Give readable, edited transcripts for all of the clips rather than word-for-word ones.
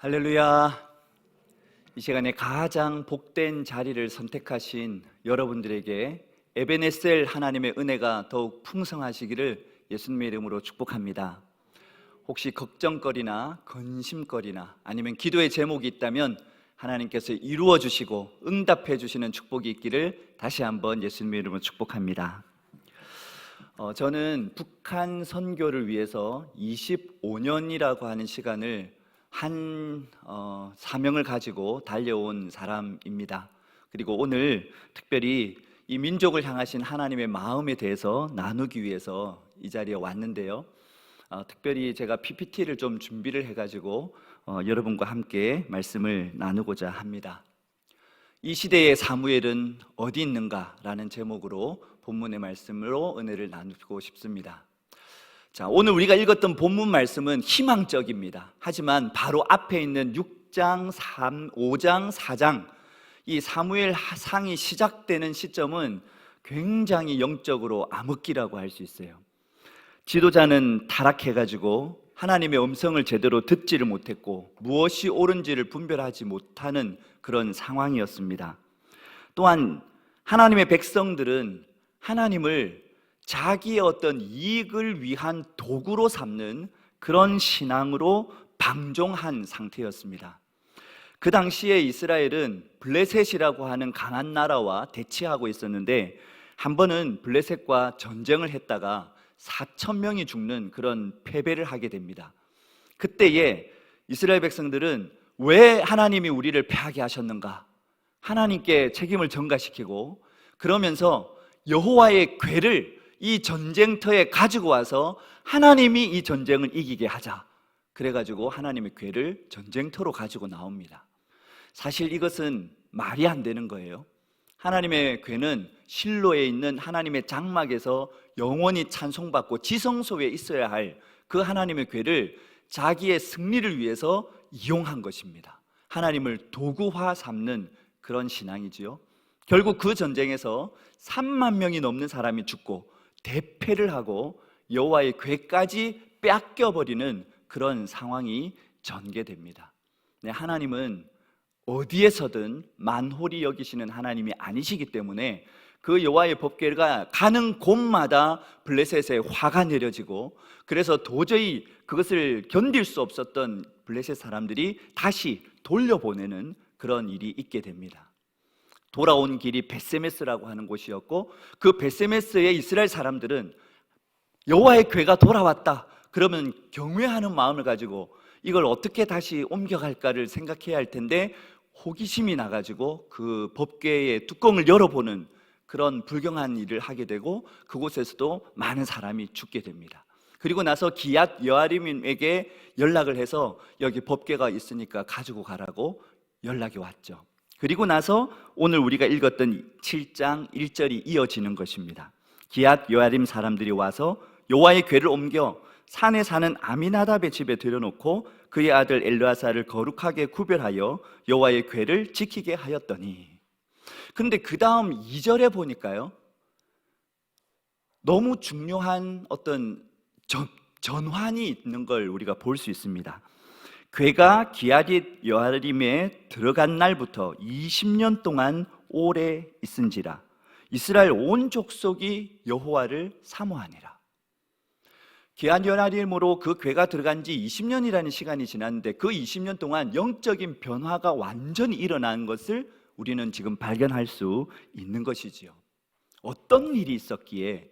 할렐루야. 이 시간에 가장 복된 자리를 선택하신 여러분들에게 에베네셀 하나님의 은혜가 더욱 풍성하시기를 예수님의 이름으로 축복합니다. 혹시 걱정거리나 근심거리나 아니면 기도의 제목이 있다면 하나님께서 이루어 주시고 응답해 주시는 축복이 있기를 다시 한번 예수님의 이름으로 축복합니다. 저는 북한 선교를 위해서 25년이라고 하는 시간을 사명을 가지고 달려온 사람입니다. 그리고 오늘 특별히 이 민족을 향하신 하나님의 마음에 대해서 나누기 위해서 이 자리에 왔는데요. 특별히 제가 PPT를 좀 준비를 해가지고 여러분과 함께 말씀을 나누고자 합니다. 이 시대의 사무엘은 어디 있는가라는 제목으로 본문의 말씀으로 은혜를 나누고 싶습니다. 자, 오늘 우리가 읽었던 본문 말씀은 희망적입니다. 하지만 바로 앞에 있는 6장, 5장, 4장 이 사무엘 상이 시작되는 시점은 굉장히 영적으로 암흑기라고 할 수 있어요. 지도자는 타락해가지고 하나님의 음성을 제대로 듣지를 못했고 무엇이 옳은지를 분별하지 못하는 그런 상황이었습니다. 또한 하나님의 백성들은 하나님을 자기의 어떤 이익을 위한 도구로 삼는 그런 신앙으로 방종한 상태였습니다. 그 당시에 이스라엘은 블레셋이라고 하는 강한 나라와 대치하고 있었는데 한 번은 블레셋과 전쟁을 했다가 4,000명이 죽는 그런 패배를 하게 됩니다. 그때에 이스라엘 백성들은 왜 하나님이 우리를 패하게 하셨는가? 하나님께 책임을 전가시키고 그러면서 여호와의 궤를 이 전쟁터에 가지고 와서 하나님이 이 전쟁을 이기게 하자. 그래가지고 하나님의 궤를 전쟁터로 가지고 나옵니다. 사실 이것은 말이 안 되는 거예요. 하나님의 궤는 실로에 있는 하나님의 장막에서 영원히 찬송받고 지성소에 있어야 할 그 하나님의 궤를 자기의 승리를 위해서 이용한 것입니다. 하나님을 도구화 삼는 그런 신앙이지요. 결국 그 전쟁에서 3만 명이 넘는 사람이 죽고 대패를 하고 여호와의 궤까지 뺏겨버리는 그런 상황이 전개됩니다. 하나님은 어디에서든 만홀히 여기시는 하나님이 아니시기 때문에 그 여호와의 법궤가 가는 곳마다 블레셋에 화가 내려지고 그래서 도저히 그것을 견딜 수 없었던 블레셋 사람들이 다시 돌려보내는 그런 일이 있게 됩니다. 돌아온 길이 벳세메스라고 하는 곳이었고 그 벳세메스의 이스라엘 사람들은 여호와의 궤가 돌아왔다 그러면 경외하는 마음을 가지고 이걸 어떻게 다시 옮겨갈까를 생각해야 할 텐데 호기심이 나가지고 그 법궤의 뚜껑을 열어보는 그런 불경한 일을 하게 되고 그곳에서도 많은 사람이 죽게 됩니다. 그리고 나서 기얏 여아림에게 연락을 해서 여기 법궤가 있으니까 가지고 가라고 연락이 왔죠. 그리고 나서 오늘 우리가 읽었던 7장 1절이 이어지는 것입니다. 기얏 여아림 사람들이 와서 여호와의 궤를 옮겨 산에 사는 아미나답의 집에 들여놓고 그의 아들 엘르아사를 거룩하게 구별하여 여호와의 궤를 지키게 하였더니, 그런데 그 다음 2절에 보니까요 너무 중요한 어떤 전환이 있는 걸 우리가 볼 수 있습니다. 궤가 기얏 여아림에 들어간 날부터 20년 동안 오래 있은지라 이스라엘 온 족속이 여호와를 사모하니라. 기얏 여아림으로 그 궤가 들어간 지 20년이라는 시간이 지났는데 그 20년 동안 영적인 변화가 완전히 일어난 것을 우리는 지금 발견할 수 있는 것이지요. 어떤 일이 있었기에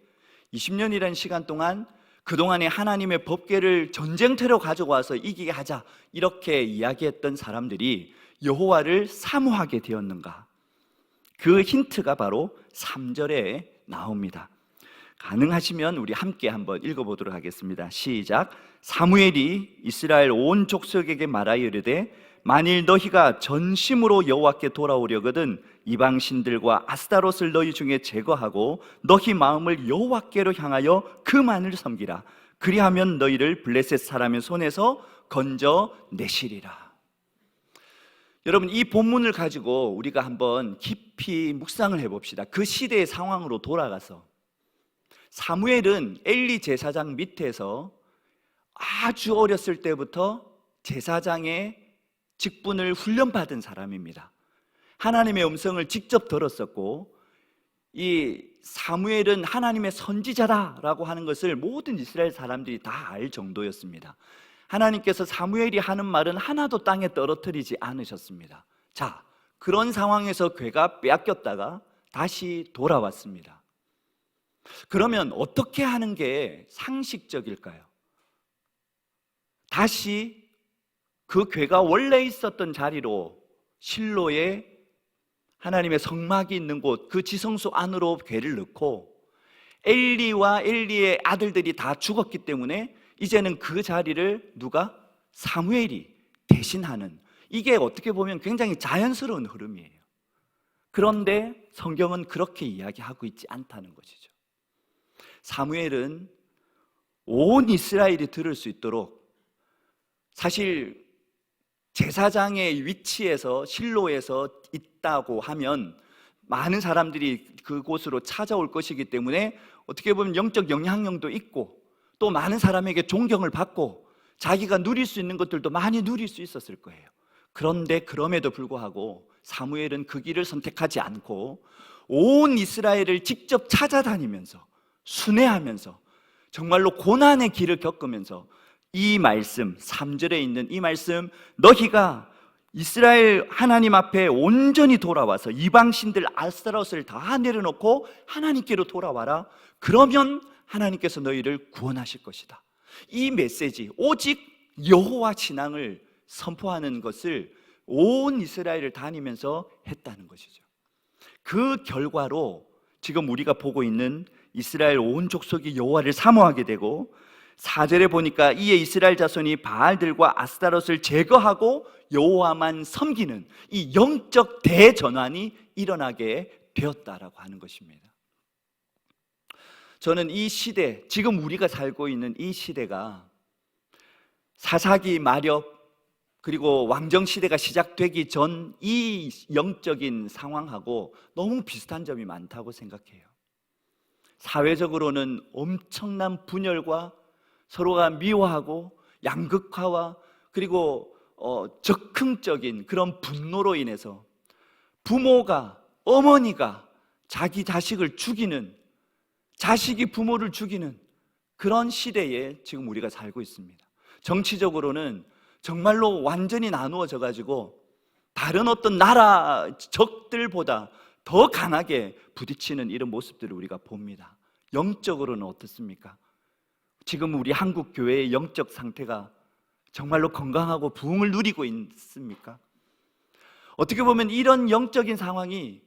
20년이라는 시간 동안 그동안에 하나님의 법궤를 전쟁터로 가져와서 이기게 하자 이렇게 이야기했던 사람들이 여호와를 사모하게 되었는가? 그 힌트가 바로 3절에 나옵니다. 가능하시면 우리 함께 한번 읽어보도록 하겠습니다. 시작. 사무엘이 이스라엘 온 족속에게 말하여 이르되 만일 너희가 전심으로 여호와께 돌아오려거든 이방 신들과 아스타롯을 너희 중에 제거하고 너희 마음을 여호와께로 향하여 그만을 섬기라. 그리하면 너희를 블레셋 사람의 손에서 건져내시리라. 여러분, 이 본문을 가지고 우리가 한번 깊이 묵상을 해봅시다. 그 시대의 상황으로 돌아가서 사무엘은 엘리 제사장 밑에서 아주 어렸을 때부터 제사장의 직분을 훈련받은 사람입니다. 하나님의 음성을 직접 들었었고, 이 사무엘은 하나님의 선지자다라고 하는 것을 모든 이스라엘 사람들이 다 알 정도였습니다. 하나님께서 사무엘이 하는 말은 하나도 땅에 떨어뜨리지 않으셨습니다. 자, 그런 상황에서 괴가 빼앗겼다가 다시 돌아왔습니다. 그러면 어떻게 하는 게 상식적일까요? 다시 그 괴가 원래 있었던 자리로, 실로에 하나님의 성막이 있는 곳, 그 지성소 안으로 괴를 넣고, 엘리와 엘리의 아들들이 다 죽었기 때문에 이제는 그 자리를 누가? 사무엘이 대신하는, 이게 어떻게 보면 굉장히 자연스러운 흐름이에요. 그런데 성경은 그렇게 이야기하고 있지 않다는 것이죠. 사무엘은 온 이스라엘이 들을 수 있도록, 사실 제사장의 위치에서 실로에서 있다고 하면 많은 사람들이 그곳으로 찾아올 것이기 때문에 어떻게 보면 영적 영향력도 있고, 또 많은 사람에게 존경을 받고 자기가 누릴 수 있는 것들도 많이 누릴 수 있었을 거예요. 그런데 그럼에도 불구하고 사무엘은 그 길을 선택하지 않고 온 이스라엘을 직접 찾아다니면서, 순회하면서, 정말로 고난의 길을 겪으면서 이 말씀, 3절에 있는 이 말씀, 너희가 이스라엘 하나님 앞에 온전히 돌아와서 이방신들 아스타롯을 다 내려놓고 하나님께로 돌아와라. 그러면 하나님께서 너희를 구원하실 것이다. 이 메시지, 오직 여호와 신앙을 선포하는 것을 온 이스라엘을 다니면서 했다는 것이죠. 그 결과로 지금 우리가 보고 있는 이스라엘 온 족속이 여호와를 사모하게 되고, 4절에 보니까 이에 이스라엘 자손이 바알들과 아스타롯을 제거하고 여호와만 섬기는 이 영적 대전환이 일어나게 되었다라고 하는 것입니다. 저는 이 시대, 지금 우리가 살고 있는 이 시대가 사사기 마렵 그리고 왕정시대가 시작되기 전 이 영적인 상황하고 너무 비슷한 점이 많다고 생각해요. 사회적으로는 엄청난 분열과 서로가 미워하고 양극화와 그리고 적극적인 그런 분노로 인해서 부모가, 어머니가 자기 자식을 죽이는, 자식이 부모를 죽이는 그런 시대에 지금 우리가 살고 있습니다. 정치적으로는 정말로 완전히 나누어져 가지고 다른 어떤 나라 적들보다 더 강하게 부딪히는 이런 모습들을 우리가 봅니다. 영적으로는 어떻습니까? 지금 우리 한국 교회의 영적 상태가 정말로 건강하고 부흥을 누리고 있습니까? 어떻게 보면 이런 영적인 상황이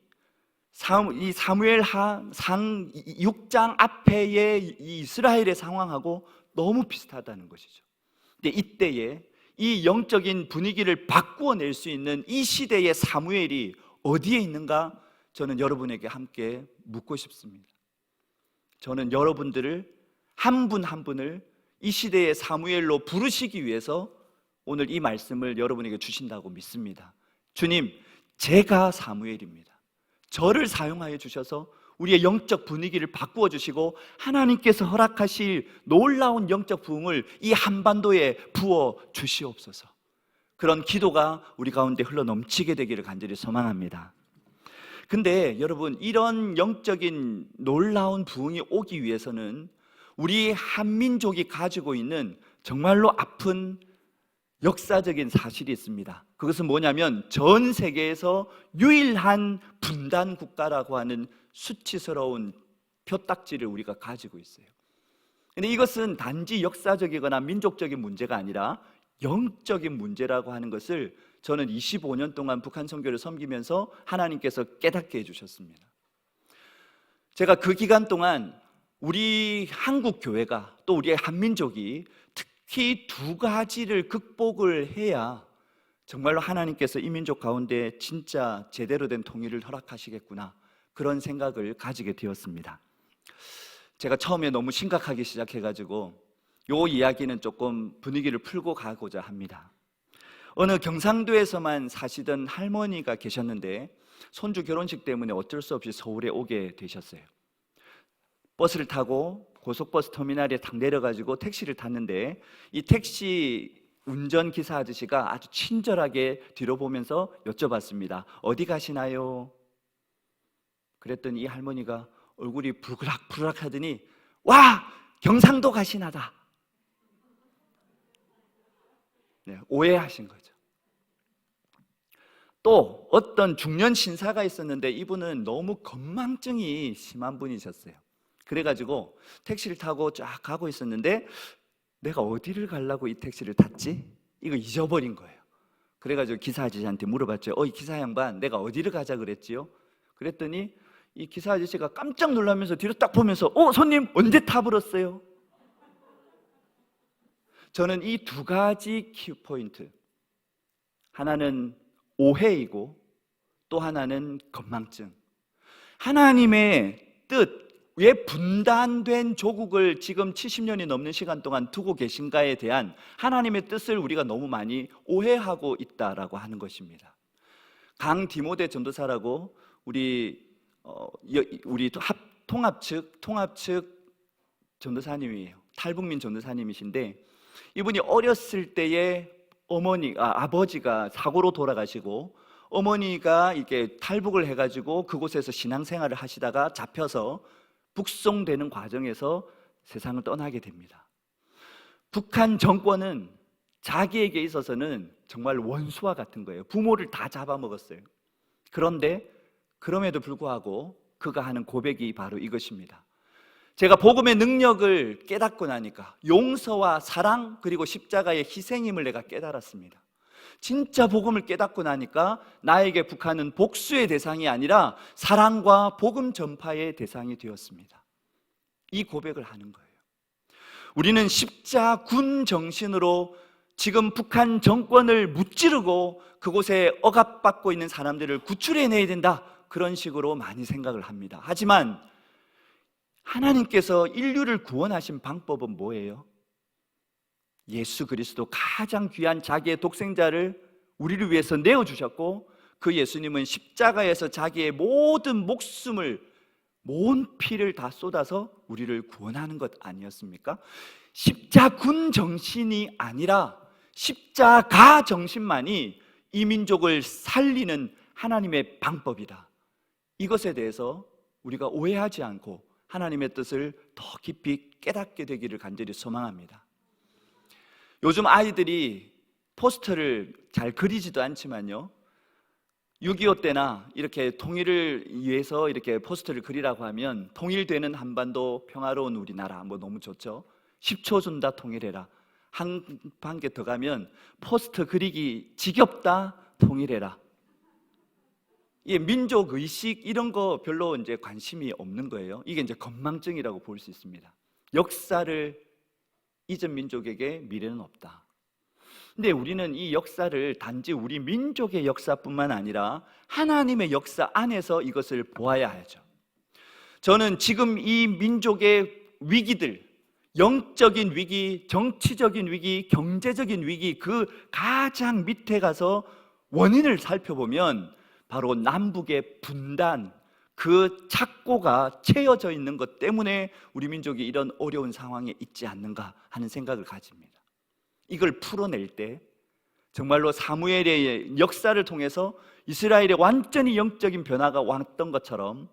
이 사무엘하 6장 앞에의 이 이스라엘의 상황하고 너무 비슷하다는 것이죠. 근데 이때에 이 영적인 분위기를 바꾸어낼 수 있는 이 시대의 사무엘이 어디에 있는가? 저는 여러분에게 함께 묻고 싶습니다. 저는 여러분들을 한 분 한 분을 이 시대의 사무엘로 부르시기 위해서 오늘 이 말씀을 여러분에게 주신다고 믿습니다. 주님, 제가 사무엘입니다. 저를 사용하여 주셔서 우리의 영적 분위기를 바꾸어 주시고 하나님께서 허락하실 놀라운 영적 부흥을 이 한반도에 부어 주시옵소서. 그런 기도가 우리 가운데 흘러 넘치게 되기를 간절히 소망합니다. 근데 여러분, 이런 영적인 놀라운 부흥이 오기 위해서는 우리 한민족이 가지고 있는 정말로 아픈 역사적인 사실이 있습니다. 그것은 뭐냐면 전 세계에서 유일한 분단 국가라고 하는 수치스러운 표딱지를 우리가 가지고 있어요. 근데 이것은 단지 역사적이거나 민족적인 문제가 아니라 영적인 문제라고 하는 것을 저는 25년 동안 북한 선교를 섬기면서 하나님께서 깨닫게 해주셨습니다. 제가 그 기간 동안 우리 한국 교회가, 또 우리 한민족이 특히 두 가지를 극복을 해야 정말로 하나님께서 이 민족 가운데 진짜 제대로 된 통일을 허락하시겠구나, 그런 생각을 가지게 되었습니다. 제가 처음에 너무 심각하게 시작해가지고 요 이야기는 조금 분위기를 풀고 가고자 합니다. 어느 경상도에서만 사시던 할머니가 계셨는데 손주 결혼식 때문에 어쩔 수 없이 서울에 오게 되셨어요. 버스를 타고 고속버스 터미널에 딱 내려가지고 택시를 탔는데 이 택시 운전기사 아저씨가 아주 친절하게 뒤로 보면서 여쭤봤습니다. 어디 가시나요? 그랬더니 이 할머니가 얼굴이 불그락불그락 하더니 와! 경상도 가시나다. 네, 오해하신 거죠. 또 어떤 중년 신사가 있었는데 이분은 너무 건망증이 심한 분이셨어요. 그래가지고 택시를 타고 쫙 가고 있었는데 내가 어디를 가려고 이 택시를 탔지? 이거 잊어버린 거예요. 그래가지고 기사 아저씨한테 물어봤죠. 이 기사 양반, 내가 어디를 가자 그랬지요? 그랬더니 이 기사 아저씨가 깜짝 놀라면서 뒤로 딱 보면서 손님 언제 타버렸어요? 저는 이 두 가지 키포인트, 하나는 오해이고 또 하나는 건망증. 하나님의 뜻, 왜 분단된 조국을 지금 70년이 넘는 시간 동안 두고 계신가에 대한 하나님의 뜻을 우리가 너무 많이 오해하고 있다라고 하는 것입니다. 강 디모데 전도사라고 우리 통합 측 전도사님이에요. 탈북민 전도사님이신데 이분이 어렸을 때에 아버지가 사고로 돌아가시고 어머니가 이렇게 탈북을 해가지고 그곳에서 신앙생활을 하시다가 잡혀서 북송되는 과정에서 세상을 떠나게 됩니다. 북한 정권은 자기에게 있어서는 정말 원수와 같은 거예요. 부모를 다 잡아먹었어요. 그런데 그럼에도 불구하고 그가 하는 고백이 바로 이것입니다. 제가 복음의 능력을 깨닫고 나니까 용서와 사랑 그리고 십자가의 희생임을 내가 깨달았습니다. 진짜 복음을 깨닫고 나니까 나에게 북한은 복수의 대상이 아니라 사랑과 복음 전파의 대상이 되었습니다. 이 고백을 하는 거예요. 우리는 십자군 정신으로 지금 북한 정권을 무찌르고 그곳에 억압받고 있는 사람들을 구출해내야 된다, 그런 식으로 많이 생각을 합니다. 하지만 하나님께서 인류를 구원하신 방법은 뭐예요? 예수 그리스도, 가장 귀한 자기의 독생자를 우리를 위해서 내어주셨고 그 예수님은 십자가에서 자기의 모든 목숨을, 온 피를 다 쏟아서 우리를 구원하는 것 아니었습니까? 십자군 정신이 아니라 십자가 정신만이 이 민족을 살리는 하나님의 방법이다. 이것에 대해서 우리가 오해하지 않고 하나님의 뜻을 더 깊이 깨닫게 되기를 간절히 소망합니다. 요즘 아이들이 포스터를 잘 그리지도 않지만요, 6.25 때나 이렇게 통일을 위해서 이렇게 포스터를 그리라고 하면 통일되는 한반도, 평화로운 우리나라, 너무 좋죠. 10초 준다, 통일해라. 한 단계 더 가면 포스터 그리기 지겹다, 통일해라. 이 민족 의식 이런 거 별로 이제 관심이 없는 거예요. 이게 이제 건망증이라고 볼 수 있습니다. 역사를 잊은 민족에게 미래는 없다. 근데 우리는 이 역사를 단지 우리 민족의 역사뿐만 아니라 하나님의 역사 안에서 이것을 보아야 하죠. 저는 지금 이 민족의 위기들, 영적인 위기, 정치적인 위기, 경제적인 위기, 그 가장 밑에 가서 원인을 살펴보면 바로 남북의 분단, 그 착고가 채워져 있는 것 때문에 우리 민족이 이런 어려운 상황에 있지 않는가 하는 생각을 가집니다. 이걸 풀어낼 때 정말로 사무엘의 역사를 통해서 이스라엘에 완전히 영적인 변화가 왔던 것처럼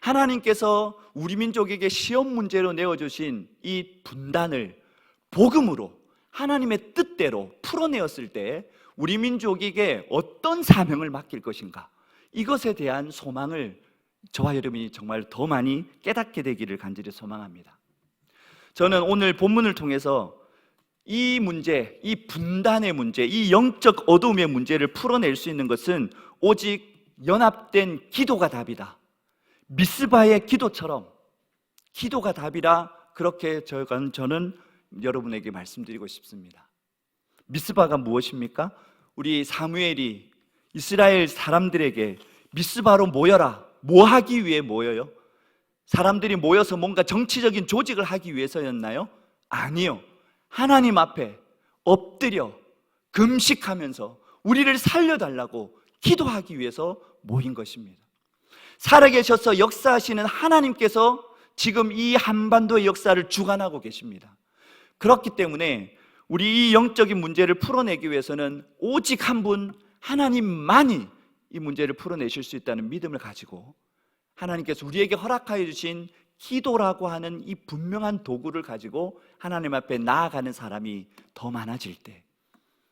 하나님께서 우리 민족에게 시험 문제로 내어주신 이 분단을 복음으로 하나님의 뜻대로 풀어내었을 때 우리 민족에게 어떤 사명을 맡길 것인가, 이것에 대한 소망을 저와 여러분이 정말 더 많이 깨닫게 되기를 간절히 소망합니다. 저는 오늘 본문을 통해서 이 문제, 이 분단의 문제, 이 영적 어두움의 문제를 풀어낼 수 있는 것은 오직 연합된 기도가 답이다. 미스바의 기도처럼 기도가 답이라, 그렇게 저는 여러분에게 말씀드리고 싶습니다. 미스바가 무엇입니까? 우리 사무엘이 이스라엘 사람들에게 미스바로 모여라, 뭐 하기 위해 모여요? 사람들이 모여서 뭔가 정치적인 조직을 하기 위해서였나요? 아니요. 하나님 앞에 엎드려 금식하면서 우리를 살려달라고 기도하기 위해서 모인 것입니다. 살아계셔서 역사하시는 하나님께서 지금 이 한반도의 역사를 주관하고 계십니다. 그렇기 때문에 우리 이 영적인 문제를 풀어내기 위해서는 오직 한 분 하나님만이 이 문제를 풀어내실 수 있다는 믿음을 가지고 하나님께서 우리에게 허락하여 주신 기도라고 하는 이 분명한 도구를 가지고 하나님 앞에 나아가는 사람이 더 많아질 때,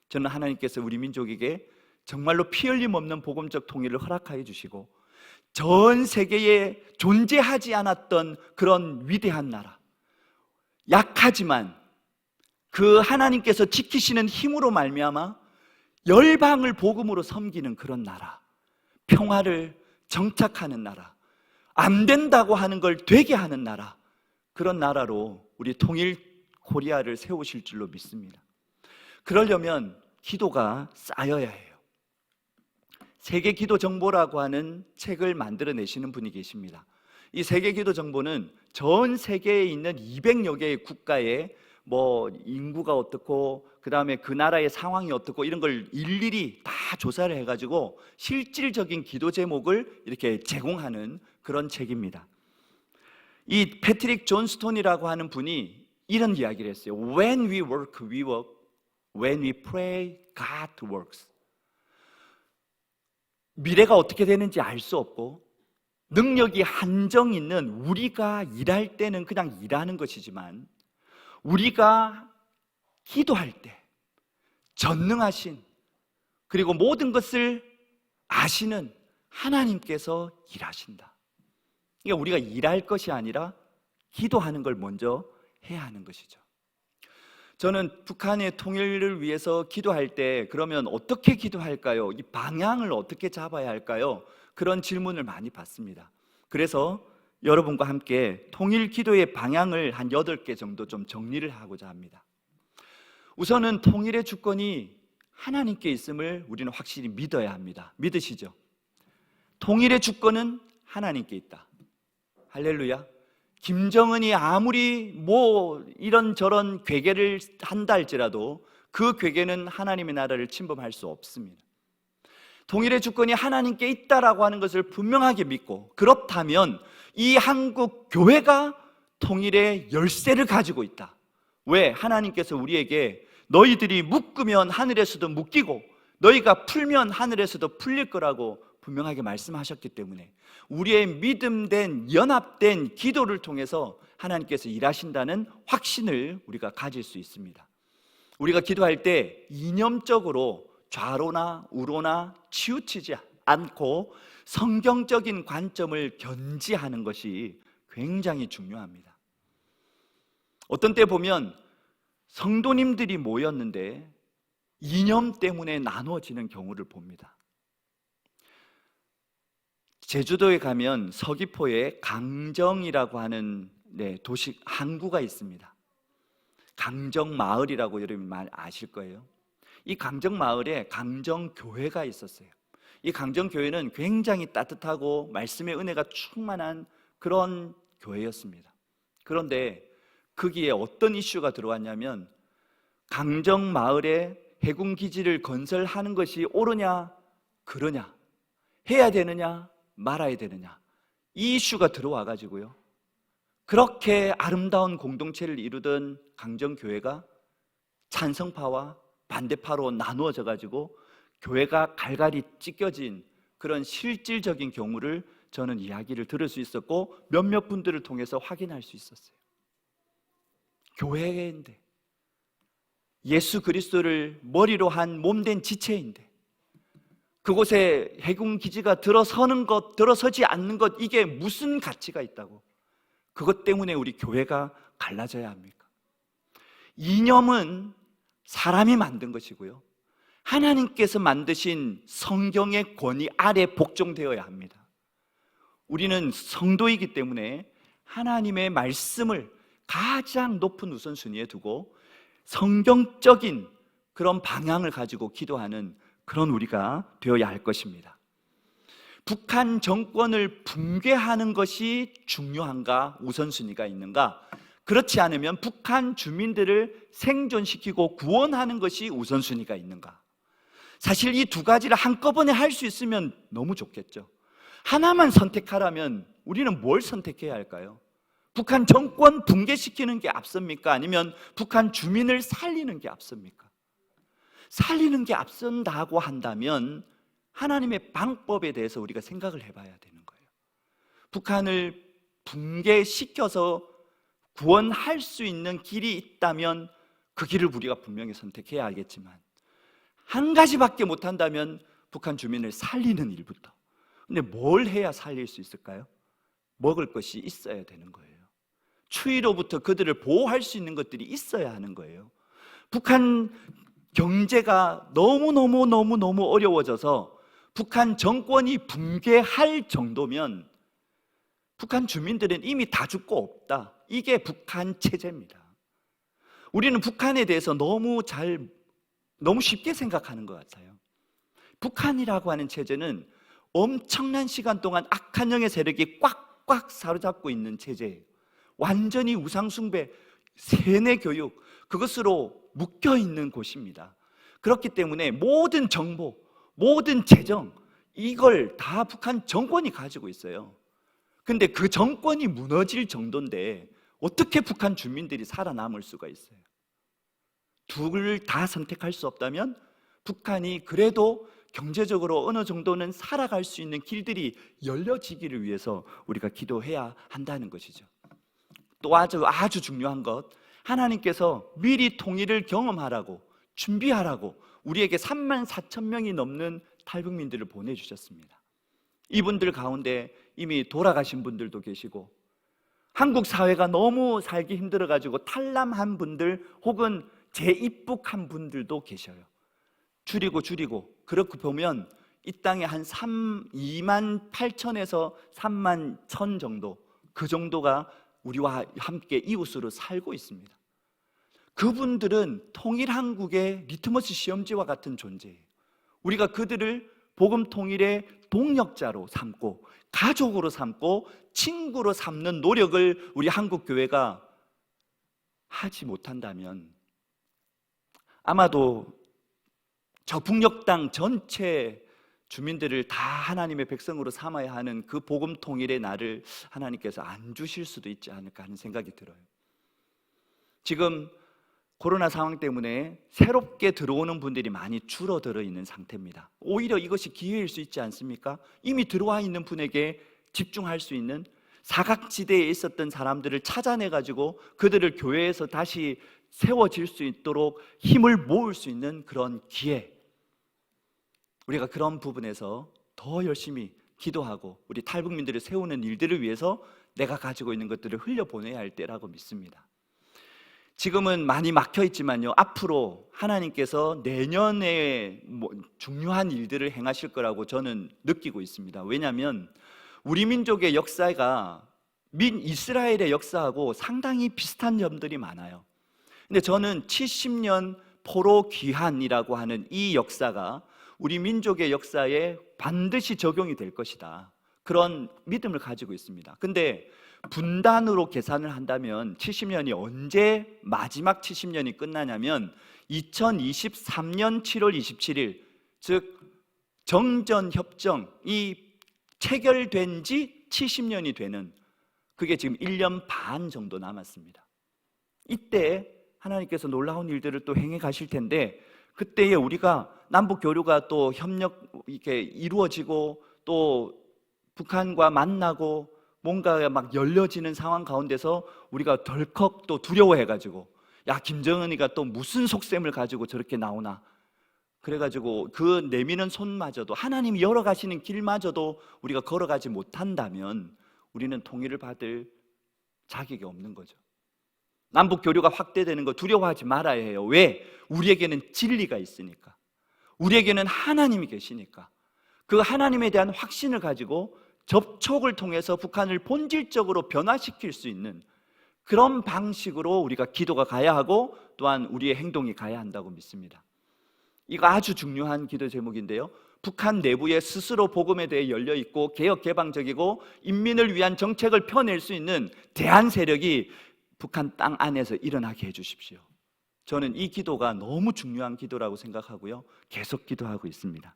저는 하나님께서 우리 민족에게 정말로 피 흘림 없는 복음적 통일을 허락하여 주시고 전 세계에 존재하지 않았던 그런 위대한 나라, 약하지만 그 하나님께서 지키시는 힘으로 말미암아 열방을 복음으로 섬기는 그런 나라, 평화를 정착하는 나라, 안 된다고 하는 걸 되게 하는 나라, 그런 나라로 우리 통일 코리아를 세우실 줄로 믿습니다. 그러려면 기도가 쌓여야 해요. 세계 기도 정보라고 하는 책을 만들어내시는 분이 계십니다. 이 세계 기도 정보는 전 세계에 있는 200여 개의 국가에 인구가 어떻고 그 다음에 그 나라의 상황이 어떻고 이런 걸 일일이 다 조사를 해가지고 실질적인 기도 제목을 이렇게 제공하는 그런 책입니다. 이 패트릭 존스톤이라고 하는 분이 이런 이야기를 했어요. When we work, we work. When we pray, God works. 미래가 어떻게 되는지 알 수 없고 능력이 한정 있는 우리가 일할 때는 그냥 일하는 것이지만 우리가 기도할 때 전능하신 그리고 모든 것을 아시는 하나님께서 일하신다. 그러니까 우리가 일할 것이 아니라 기도하는 걸 먼저 해야 하는 것이죠. 저는 북한의 통일을 위해서 기도할 때 그러면 어떻게 기도할까요? 이 방향을 어떻게 잡아야 할까요? 그런 질문을 많이 받습니다. 그래서 여러분과 함께 통일 기도의 방향을 한 8개 정도 좀 정리를 하고자 합니다. 우선은 통일의 주권이 하나님께 있음을 우리는 확실히 믿어야 합니다. 믿으시죠? 통일의 주권은 하나님께 있다. 할렐루야. 김정은이 아무리 이런저런 괴계를 한다 할지라도 그 괴계는 하나님의 나라를 침범할 수 없습니다. 통일의 주권이 하나님께 있다라고 하는 것을 분명하게 믿고, 그렇다면 이 한국 교회가 통일의 열쇠를 가지고 있다. 왜? 하나님께서 우리에게 너희들이 묶으면 하늘에서도 묶이고 너희가 풀면 하늘에서도 풀릴 거라고 분명하게 말씀하셨기 때문에 우리의 믿음된 연합된 기도를 통해서 하나님께서 일하신다는 확신을 우리가 가질 수 있습니다. 우리가 기도할 때 이념적으로 좌로나 우로나 치우치지 않고 성경적인 관점을 견지하는 것이 굉장히 중요합니다. 어떤 때 보면 성도님들이 모였는데 이념 때문에 나누어지는 경우를 봅니다. 제주도에 가면 서귀포에 강정이라고 하는 도시 항구가 있습니다. 강정마을이라고 여러분 아실 거예요. 이 강정마을에 강정교회가 있었어요. 이 강정교회는 굉장히 따뜻하고 말씀의 은혜가 충만한 그런 교회였습니다. 그런데 거기에 어떤 이슈가 들어왔냐면 강정마을에 해군기지를 건설하는 것이 옳으냐 그러냐, 해야 되느냐 말아야 되느냐, 이 이슈가 들어와 가지고요, 그렇게 아름다운 공동체를 이루던 강정교회가 찬성파와 반대파로 나누어져 가지고 교회가 갈갈이 찢겨진 그런 실질적인 경우를 저는 이야기를 들을 수 있었고 몇몇 분들을 통해서 확인할 수 있었어요. 교회인데, 예수 그리스도를 머리로 한 몸된 지체인데 그곳에 해군 기지가 들어서지 않는 것, 이게 무슨 가치가 있다고 그것 때문에 우리 교회가 갈라져야 합니까? 이념은 사람이 만든 것이고요, 하나님께서 만드신 성경의 권위 아래 복종되어야 합니다. 우리는 성도이기 때문에 하나님의 말씀을 가장 높은 우선순위에 두고 성경적인 그런 방향을 가지고 기도하는 그런 우리가 되어야 할 것입니다. 북한 정권을 붕괴하는 것이 중요한가, 우선순위가 있는가? 그렇지 않으면 북한 주민들을 생존시키고 구원하는 것이 우선순위가 있는가? 사실 이 두 가지를 한꺼번에 할 수 있으면 너무 좋겠죠. 하나만 선택하라면 우리는 뭘 선택해야 할까요? 북한 정권 붕괴시키는 게 앞섭니까? 아니면 북한 주민을 살리는 게 앞섭니까? 살리는 게 앞선다고 한다면 하나님의 방법에 대해서 우리가 생각을 해봐야 되는 거예요. 북한을 붕괴시켜서 구원할 수 있는 길이 있다면 그 길을 우리가 분명히 선택해야 알겠지만, 한 가지밖에 못한다면 북한 주민을 살리는 일부터. 근데 뭘 해야 살릴 수 있을까요? 먹을 것이 있어야 되는 거예요. 추위로부터 그들을 보호할 수 있는 것들이 있어야 하는 거예요. 북한 경제가 너무 어려워져서 북한 정권이 붕괴할 정도면 북한 주민들은 이미 다 죽고 없다. 이게 북한 체제입니다. 우리는 북한에 대해서 너무 쉽게 생각하는 것 같아요. 북한이라고 하는 체제는 엄청난 시간 동안 악한 영의 세력이 꽉꽉 사로잡고 있는 체제예요. 완전히 우상숭배, 세뇌 교육, 그것으로 묶여 있는 곳입니다. 그렇기 때문에 모든 정보, 모든 재정, 이걸 다 북한 정권이 가지고 있어요. 근데 그 정권이 무너질 정도인데 어떻게 북한 주민들이 살아남을 수가 있어요? 둘을 다 선택할 수 없다면 북한이 그래도 경제적으로 어느 정도는 살아갈 수 있는 길들이 열려지기를 위해서 우리가 기도해야 한다는 것이죠. 또 아주 중요한 것, 하나님께서 미리 통일을 경험하라고, 준비하라고 우리에게 34,000명이 넘는 탈북민들을 보내주셨습니다. 이분들 가운데 이미 돌아가신 분들도 계시고, 한국 사회가 너무 살기 힘들어가지고 탈남한 분들 혹은 재입국한 분들도 계셔요. 줄이고 그렇게 보면 이 땅에 한 2만 8천에서 3만 1천 정도, 그 정도가 우리와 함께 이웃으로 살고 있습니다. 그분들은 통일한국의 리트머스 시험지와 같은 존재예요. 우리가 그들을 복음 통일의 동력자로 삼고 가족으로 삼고 친구로 삼는 노력을 우리 한국교회가 하지 못한다면 아마도 저 북녘 땅 전체 주민들을 다 하나님의 백성으로 삼아야 하는 그 복음 통일의 날을 하나님께서 안 주실 수도 있지 않을까 하는 생각이 들어요. 지금 코로나 상황 때문에 새롭게 들어오는 분들이 많이 줄어들어 있는 상태입니다. 오히려 이것이 기회일 수 있지 않습니까? 이미 들어와 있는 분에게 집중할 수 있는, 사각지대에 있었던 사람들을 찾아내가지고 그들을 교회에서 다시 세워질 수 있도록 힘을 모을 수 있는 그런 기회, 우리가 그런 부분에서 더 열심히 기도하고 우리 탈북민들을 세우는 일들을 위해서 내가 가지고 있는 것들을 흘려보내야 할 때라고 믿습니다. 지금은 많이 막혀 있지만요, 앞으로 하나님께서 내년에 중요한 일들을 행하실 거라고 저는 느끼고 있습니다. 왜냐하면 우리 민족의 역사가 이스라엘의 역사하고 상당히 비슷한 점들이 많아요. 근데 저는 70년 포로 귀환이라고 하는 이 역사가 우리 민족의 역사에 반드시 적용이 될 것이다, 그런 믿음을 가지고 있습니다. 근데 분단으로 계산을 한다면 70년이 언제 마지막 70년이 끝나냐면 2023년 7월 27일, 즉 정전협정이 체결된 지 70년이 되는, 그게 지금 1년 반 정도 남았습니다. 이때 하나님께서 놀라운 일들을 또 행해 가실 텐데, 그때에 우리가 남북 교류가 또 협력 이렇게 이루어지고 또 북한과 만나고 뭔가 막 열려지는 상황 가운데서 우리가 덜컥 또 두려워해가지고, 야, 김정은이가 또 무슨 속셈을 가지고 저렇게 나오나, 그래가지고 그 내미는 손마저도, 하나님이 열어가시는 길마저도 우리가 걸어가지 못한다면 우리는 통일을 받을 자격이 없는 거죠. 남북 교류가 확대되는 거 두려워하지 말아야 해요. 왜? 우리에게는 진리가 있으니까, 우리에게는 하나님이 계시니까. 그 하나님에 대한 확신을 가지고 접촉을 통해서 북한을 본질적으로 변화시킬 수 있는 그런 방식으로 우리가 기도가 가야 하고, 또한 우리의 행동이 가야 한다고 믿습니다. 이거 아주 중요한 기도 제목인데요, 북한 내부에 스스로 복음에 대해 열려있고 개혁 개방적이고 인민을 위한 정책을 펴낼 수 있는 대한 세력이 북한 땅 안에서 일어나게 해주십시오. 저는 이 기도가 너무 중요한 기도라고 생각하고요, 계속 기도하고 있습니다.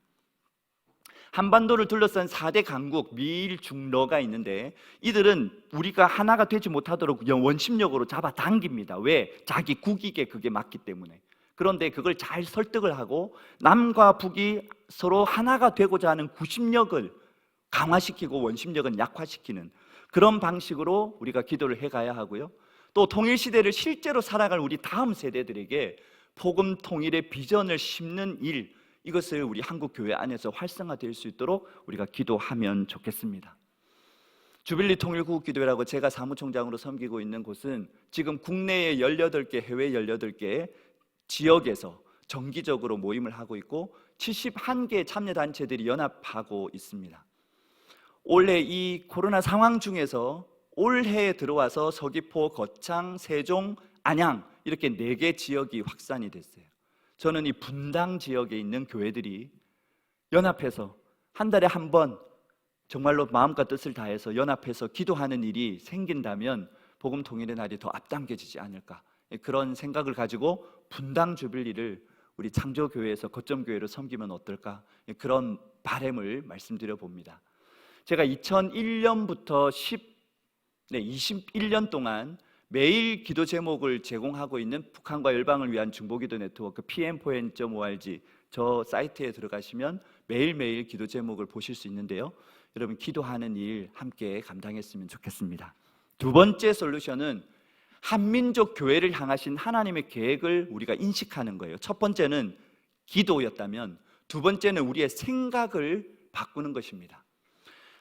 한반도를 둘러싼 4대 강국 미일 중러가 있는데 이들은 우리가 하나가 되지 못하도록 원심력으로 잡아당깁니다. 왜? 자기 국익에 그게 맞기 때문에. 그런데 그걸 잘 설득을 하고 남과 북이 서로 하나가 되고자 하는 구심력을 강화시키고 원심력은 약화시키는 그런 방식으로 우리가 기도를 해가야 하고요. 또 통일시대를 실제로 살아갈 우리 다음 세대들에게 복음 통일의 비전을 심는 일, 이것을 우리 한국교회 안에서 활성화될 수 있도록 우리가 기도하면 좋겠습니다. 주빌리 통일구국기도회라고 제가 사무총장으로 섬기고 있는 곳은 지금 국내에 18개, 해외 18개 지역에서 정기적으로 모임을 하고 있고 71개 참여단체들이 연합하고 있습니다. 올해 이 코로나 상황 중에서 올해에 들어와서 서귀포, 거창, 세종, 안양 이렇게 4개 지역이 확산이 됐어요. 저는 이 분당 지역에 있는 교회들이 연합해서 한 달에 한 번 정말로 마음과 뜻을 다해서 연합해서 기도하는 일이 생긴다면 복음 통일의 날이 더 앞당겨지지 않을까, 그런 생각을 가지고 분당 주빌리를 우리 창조교회에서 거점교회로 섬기면 어떨까, 그런 바람을 말씀드려 봅니다. 제가 2001년부터 21년 동안 매일 기도 제목을 제공하고 있는 북한과 열방을 위한 중보기도 네트워크 pm4n.org 저 사이트에 들어가시면 매일매일 기도 제목을 보실 수 있는데요. 여러분 기도하는 일 함께 감당했으면 좋겠습니다. 두 번째 솔루션은 한민족 교회를 향하신 하나님의 계획을 우리가 인식하는 거예요. 첫 번째는 기도였다면 두 번째는 우리의 생각을 바꾸는 것입니다.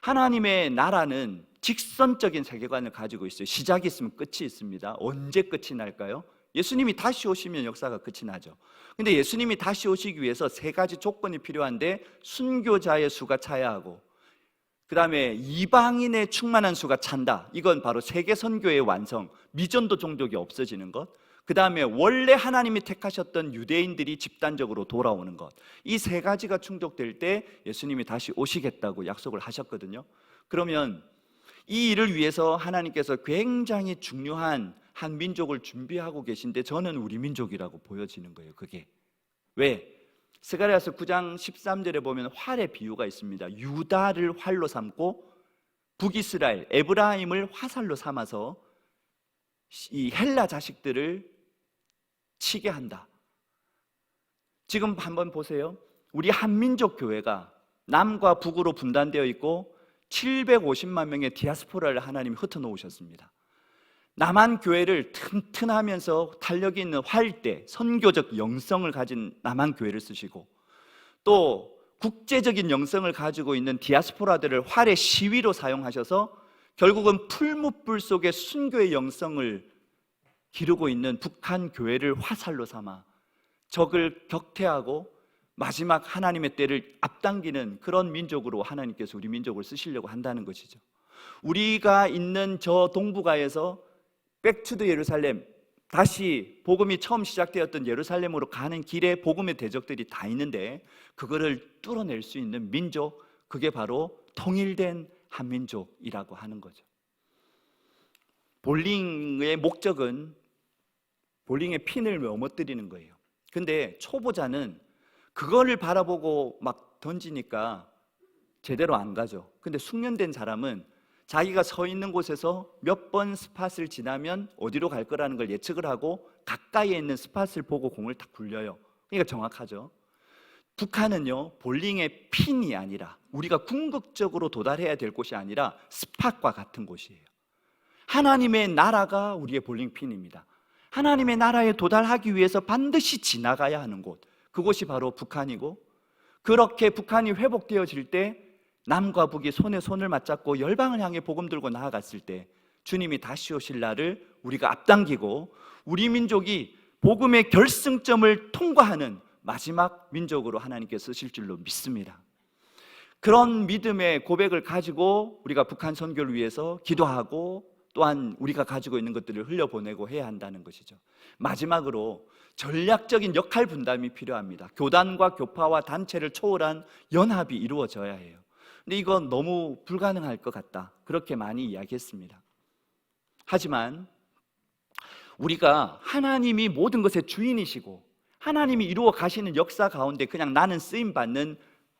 하나님의 나라는 직선적인 세계관을 가지고 있어요. 시작이 있으면 끝이 있습니다. 언제 끝이 날까요? 예수님이 다시 오시면 역사가 끝이 나죠. 근데 예수님이 다시 오시기 위해서 3가지 조건이 필요한데 순교자의 수가 차야 하고, 그 다음에 이방인의 충만한 수가 찬다. 이건 바로 세계 선교의 완성, 미전도 종족이 없어지는 것. 그 다음에 원래 하나님이 택하셨던 유대인들이 집단적으로 돌아오는 것. 이 3가지가 충족될 때 예수님이 다시 오시겠다고 약속을 하셨거든요. 그러면 이 일을 위해서 하나님께서 굉장히 중요한 한 민족을 준비하고 계신데 저는 우리 민족이라고 보여지는 거예요. 그게 왜? 스가랴서 9장 13절에 보면 활의 비유가 있습니다. 유다를 활로 삼고 북이스라엘, 에브라임을 화살로 삼아서 이 헬라 자식들을 치게 한다. 지금 한번 보세요. 우리 한민족 교회가 남과 북으로 분단되어 있고 750만 명의 디아스포라를 하나님이 흩어놓으셨습니다. 남한 교회를 튼튼하면서 탄력이 있는 활대, 선교적 영성을 가진 남한 교회를 쓰시고, 또 국제적인 영성을 가지고 있는 디아스포라들을 활의 시위로 사용하셔서 결국은 풀무불 속에 순교의 영성을 기르고 있는 북한 교회를 화살로 삼아 적을 격퇴하고 마지막 하나님의 때를 앞당기는 그런 민족으로 하나님께서 우리 민족을 쓰시려고 한다는 것이죠. 우리가 있는 저 동북아에서 백투더 예루살렘, 다시 복음이 처음 시작되었던 예루살렘으로 가는 길에 복음의 대적들이 다 있는데 그거를 뚫어낼 수 있는 민족, 그게 바로 통일된 한민족이라고 하는 거죠. 볼링의 목적은 볼링의 핀을 넘어뜨리는 거예요. 근데 초보자는 그거를 바라보고 막 던지니까 제대로 안 가죠. 근데 숙련된 사람은 자기가 서 있는 곳에서 몇 번 스팟을 지나면 어디로 갈 거라는 걸 예측을 하고 가까이에 있는 스팟을 보고 공을 딱 굴려요. 그러니까 정확하죠. 북한은요, 볼링의 핀이 아니라 우리가 궁극적으로 도달해야 될 곳이 아니라 스팟과 같은 곳이에요. 하나님의 나라가 우리의 볼링 핀입니다. 하나님의 나라에 도달하기 위해서 반드시 지나가야 하는 곳, 그곳이 바로 북한이고, 그렇게 북한이 회복되어질 때 남과 북이 손에 손을 맞잡고 열방을 향해 복음 들고 나아갔을 때 주님이 다시 오실 날을 우리가 앞당기고 우리 민족이 복음의 결승점을 통과하는 마지막 민족으로 하나님께서 쓰실 줄로 믿습니다. 그런 믿음의 고백을 가지고 우리가 북한 선교를 위해서 기도하고 또한 우리가 가지고 있는 것들을 흘려보내고 해야 한다는 것이죠. 마지막으로 전략적인 역할 분담이 필요합니다. 교단과 교파와 단체를 초월한 연합이 이루어져야 해요. 근데 이건 너무 불가능할 것 같다, 그렇게 많이 이야기했습니다. 하지만 우리가 하나님이 모든 것의 주인이시고 하나님이 이루어 가시는 역사 가운데 그냥 나는 쓰임받는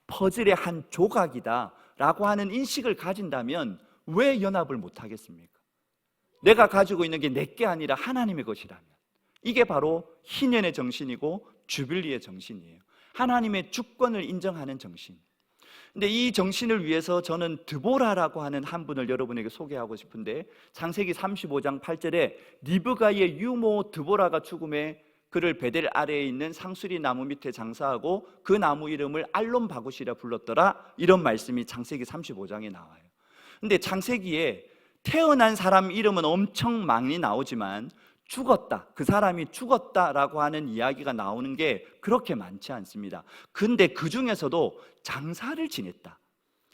퍼즐의 한 조각이다라고 하는 인식을 가진다면 왜 연합을 못하겠습니까? 내가 가지고 있는 게 내 게 아니라 하나님의 것이라면. 이게 바로 희년의 정신이고 주빌리의 정신이에요. 하나님의 주권을 인정하는 정신. 근데 이 정신을 위해서 저는 드보라라고 하는 한 분을 여러분에게 소개하고 싶은데, 창세기 35장 8절에 리브가의 유모 드보라가 죽음에 그를 베델 아래에 있는 상수리 나무 밑에 장사하고 그 나무 이름을 알론 바굿이라 불렀더라, 이런 말씀이 창세기 35장에 나와요. 근데 창세기에 태어난 사람 이름은 엄청 많이 나오지만 죽었다, 그 사람이 죽었다라고 하는 이야기가 나오는 게 그렇게 많지 않습니다. 근데 그 중에서도 장사를 지냈다,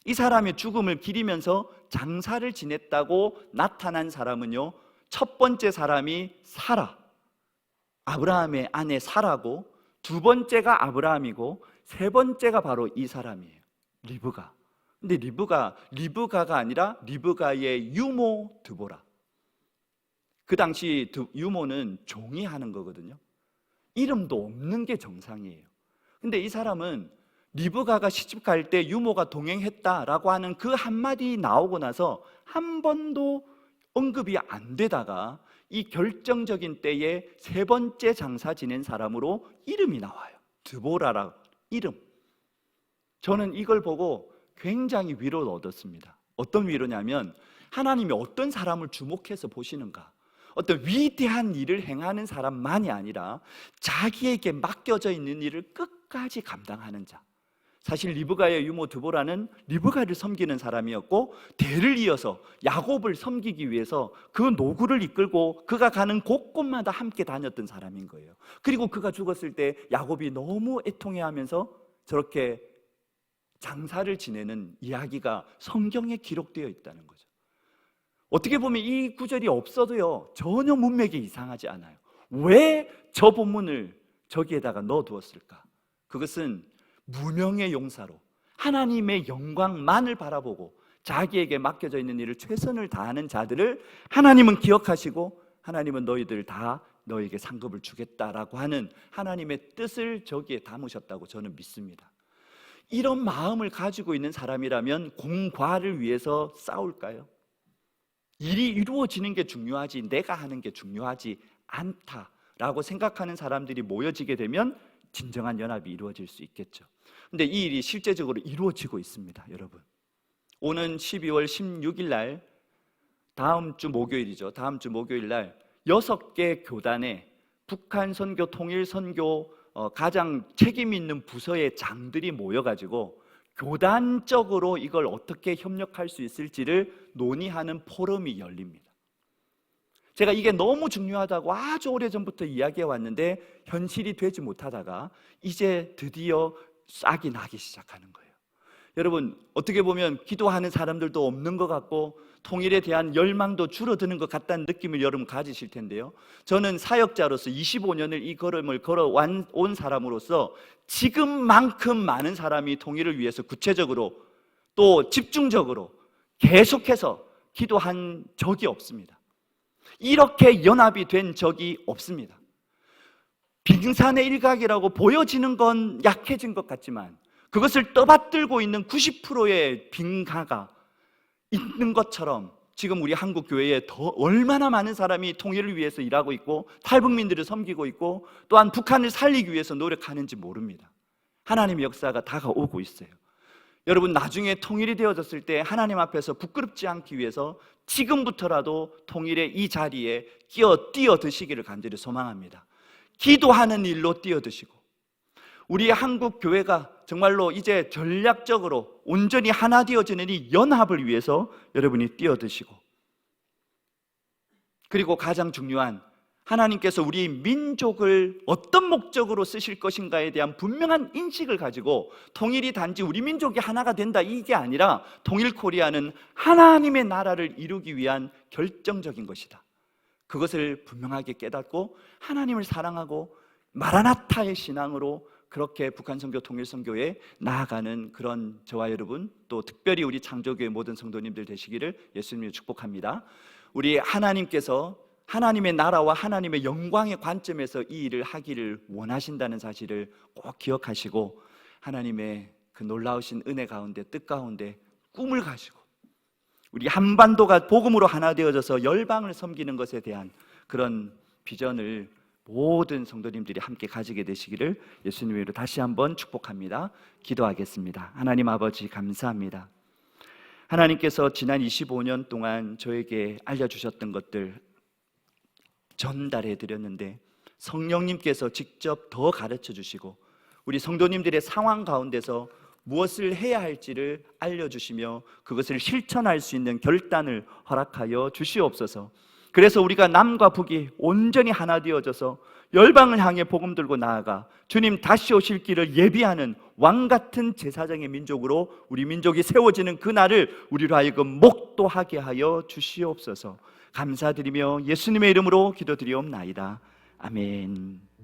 이 사람의 죽음을 기리면서 장사를 지냈다고 나타난 사람은요, 첫 번째 사람이 사라, 아브라함의 아내 사라고, 두 번째가 아브라함이고 세 번째가 바로 이 사람이에요, 리브가. 근데 리브가가 아니라 리브가의 유모 드보라. 그 당시 유모는 종이 하는 거거든요. 이름도 없는 게 정상이에요. 근데 이 사람은 리브가가 시집 갈 때 유모가 동행했다라고 하는 그 한마디 나오고 나서 한 번도 언급이 안 되다가 이 결정적인 때에 세 번째 장사 지낸 사람으로 이름이 나와요. 드보라라고 이름. 저는 이걸 보고 굉장히 위로를 얻었습니다. 어떤 위로냐면, 하나님이 어떤 사람을 주목해서 보시는가, 어떤 위대한 일을 행하는 사람만이 아니라 자기에게 맡겨져 있는 일을 끝까지 감당하는 자. 사실 리브가의 유모 드보라는 리브가를 섬기는 사람이었고, 대를 이어서 야곱을 섬기기 위해서 그 노구를 이끌고 그가 가는 곳곳마다 함께 다녔던 사람인 거예요. 그리고 그가 죽었을 때 야곱이 너무 애통해하면서 저렇게 장사를 지내는 이야기가 성경에 기록되어 있다는 거죠. 어떻게 보면 이 구절이 없어도요, 전혀 문맥이 이상하지 않아요. 왜 저 본문을 저기에다가 넣어두었을까? 그것은 무명의 용사로 하나님의 영광만을 바라보고 자기에게 맡겨져 있는 일을 최선을 다하는 자들을 하나님은 기억하시고, 하나님은 너희들 다 너에게 상급을 주겠다라고 하는 하나님의 뜻을 저기에 담으셨다고 저는 믿습니다. 이런 마음을 가지고 있는 사람이라면 공과를 위해서 싸울까요? 일이 이루어지는 게 중요하지 내가 하는 게 중요하지 않다라고 생각하는 사람들이 모여지게 되면 진정한 연합이 이루어질 수 있겠죠. 근데 이 일이 실제적으로 이루어지고 있습니다, 여러분. 오는 12월 16일 날, 다음 주 목요일이죠. 다음 주 목요일 날 6개 교단에 북한 선교, 통일 선교 가장 책임 있는 부서의 장들이 모여가지고 교단적으로 이걸 어떻게 협력할 수 있을지를 논의하는 포럼이 열립니다. 제가 이게 너무 중요하다고 아주 오래전부터 이야기해 왔는데 현실이 되지 못하다가 이제 드디어 싹이 나기 시작하는 거예요. 여러분, 어떻게 보면 기도하는 사람들도 없는 것 같고 통일에 대한 열망도 줄어드는 것 같다는 느낌을 여러분 가지실 텐데요, 저는 사역자로서 25년을 이 걸음을 걸어온 사람으로서 지금만큼 많은 사람이 통일을 위해서 구체적으로 또 집중적으로 계속해서 기도한 적이 없습니다. 이렇게 연합이 된 적이 없습니다. 빙산의 일각이라고 보여지는 건 약해진 것 같지만 그것을 떠받들고 있는 90%의 빙하가 있는 것처럼 지금 우리 한국 교회에 더 얼마나 많은 사람이 통일을 위해서 일하고 있고 탈북민들을 섬기고 있고 또한 북한을 살리기 위해서 노력하는지 모릅니다. 하나님의 역사가 다가오고 있어요. 여러분, 나중에 통일이 되어졌을 때 하나님 앞에서 부끄럽지 않기 위해서 지금부터라도 통일의 이 자리에 뛰어드시기를 간절히 소망합니다. 기도하는 일로 뛰어드시고, 우리 한국 교회가 정말로 이제 전략적으로 온전히 하나 되어지는 이 연합을 위해서 여러분이 뛰어드시고, 그리고 가장 중요한, 하나님께서 우리 민족을 어떤 목적으로 쓰실 것인가에 대한 분명한 인식을 가지고 통일이 단지 우리 민족이 하나가 된다 이게 아니라 통일 코리아는 하나님의 나라를 이루기 위한 결정적인 것이다, 그것을 분명하게 깨닫고 하나님을 사랑하고 마라나타의 신앙으로 그렇게 북한 선교, 통일 선교에 나아가는 그런 저와 여러분, 또 특별히 우리 창조교회 모든 성도님들 되시기를 예수님이 축복합니다. 우리 하나님께서 하나님의 나라와 하나님의 영광의 관점에서 이 일을 하기를 원하신다는 사실을 꼭 기억하시고 하나님의 그 놀라우신 은혜 가운데, 뜻 가운데 꿈을 가지고 우리 한반도가 복음으로 하나 되어져서 열방을 섬기는 것에 대한 그런 비전을 모든 성도님들이 함께 가지게 되시기를 예수님의 이름으로 다시 한번 축복합니다. 기도하겠습니다. 하나님 아버지, 감사합니다. 하나님께서 지난 25년 동안 저에게 알려주셨던 것들 전달해 드렸는데, 성령님께서 직접 더 가르쳐 주시고 우리 성도님들의 상황 가운데서 무엇을 해야 할지를 알려주시며 그것을 실천할 수 있는 결단을 허락하여 주시옵소서. 그래서 우리가 남과 북이 온전히 하나 되어져서 열방을 향해 복음 들고 나아가 주님 다시 오실 길을 예비하는 왕같은 제사장의 민족으로 우리 민족이 세워지는 그날을 우리로 하여금 목도하게 하여 주시옵소서. 감사드리며 예수님의 이름으로 기도드리옵나이다. 아멘.